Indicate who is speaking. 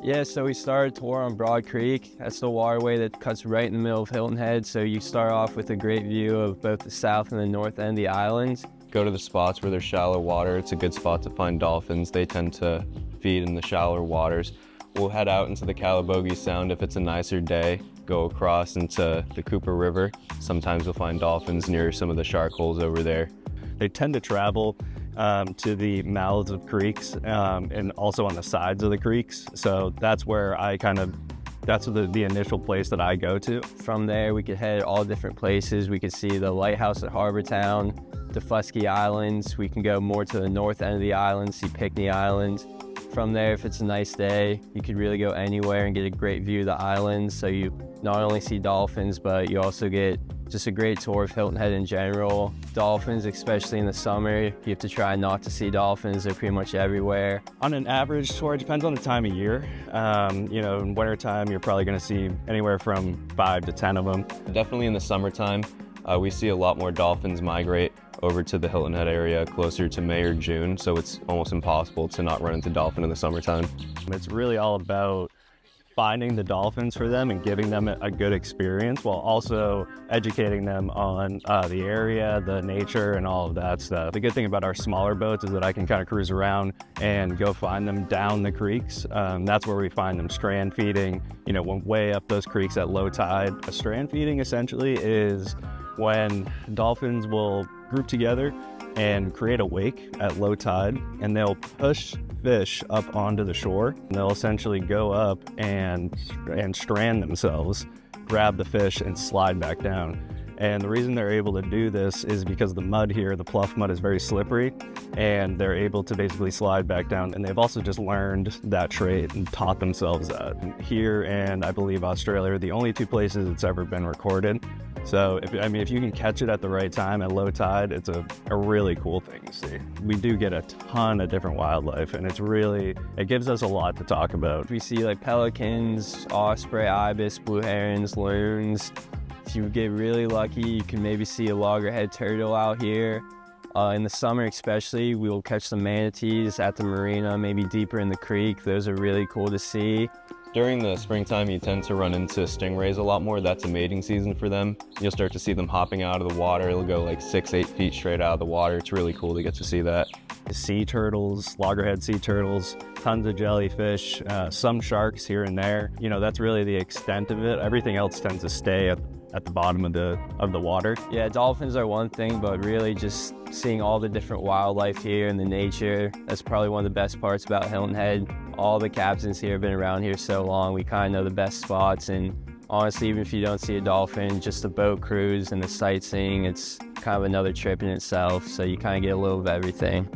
Speaker 1: Yeah, so we started a tour on Broad Creek. That's the waterway that cuts right in the middle of Hilton Head. So you start off with a great view of both the south and the north end of the islands.
Speaker 2: Go to the spots where there's shallow water. It's a good spot to find dolphins. They tend to feed in the shallower waters. We'll head out into the Calabogie Sound if it's a nicer day. Go across into the Cooper River. Sometimes we'll find dolphins near some of the shark holes over there.
Speaker 3: They tend to travel to the mouths of creeks and also on the sides of the creeks. So that's where that's the initial place that I go to.
Speaker 1: From there, we could head all different places. We could see the lighthouse at Harbor Town, the Fusky Islands. We can go more to the north end of the island, see Pinckney Island. From there, if it's a nice day, you could really go anywhere and get a great view of the islands. So you not only see dolphins, but you also get just a great tour of Hilton Head in general. Dolphins, especially in the summer, you have to try not to see dolphins. They're pretty much everywhere.
Speaker 3: On an average tour, it depends on the time of year. In wintertime, you're probably gonna see anywhere from 5 to 10 of them.
Speaker 2: Definitely in the summertime, we see a lot more dolphins migrate over to the Hilton Head area closer to May or June, so it's almost impossible to not run into dolphin in the summertime.
Speaker 3: It's really all about finding the dolphins for them and giving them a good experience while also educating them on the area, the nature, and all of that stuff. The good thing about our smaller boats is that I can kind of cruise around and go find them down the creeks. That's where we find them strand feeding, way up those creeks at low tide. A strand feeding essentially is when dolphins will group together and create a wake at low tide, and they'll push fish up onto the shore. And they'll essentially go up and strand themselves, grab the fish, and slide back down. And the reason they're able to do this is because the mud here, the pluff mud, is very slippery, and they're able to basically slide back down. And they've also just learned that trait and taught themselves that. Here and I believe Australia are the only two places it's ever been recorded. So if you can catch it at the right time at low tide, it's a really cool thing to see. We do get a ton of different wildlife, and it gives us a lot to talk about.
Speaker 1: We see like pelicans, osprey, ibis, blue herons, loons. If you get really lucky, you can maybe see a loggerhead turtle out here. In the summer especially, we will catch some manatees at the marina, maybe deeper in the creek. Those are really cool to see.
Speaker 2: During the springtime, you tend to run into stingrays a lot more. That's a mating season for them. You'll start to see them hopping out of the water. It'll go like 6-8 feet straight out of the water. It's really cool to get to see that.
Speaker 3: Sea turtles, loggerhead sea turtles, tons of jellyfish, some sharks here and there. That's really the extent of it. Everything else tends to stay at the bottom of the water.
Speaker 1: Yeah, dolphins are one thing, but really just seeing all the different wildlife here and the nature, that's probably one of the best parts about Hilton Head. All the captains here have been around here so long, we kind of know the best spots, and honestly, even if you don't see a dolphin, just the boat cruise and the sightseeing, it's kind of another trip in itself, so you kind of get a little of everything.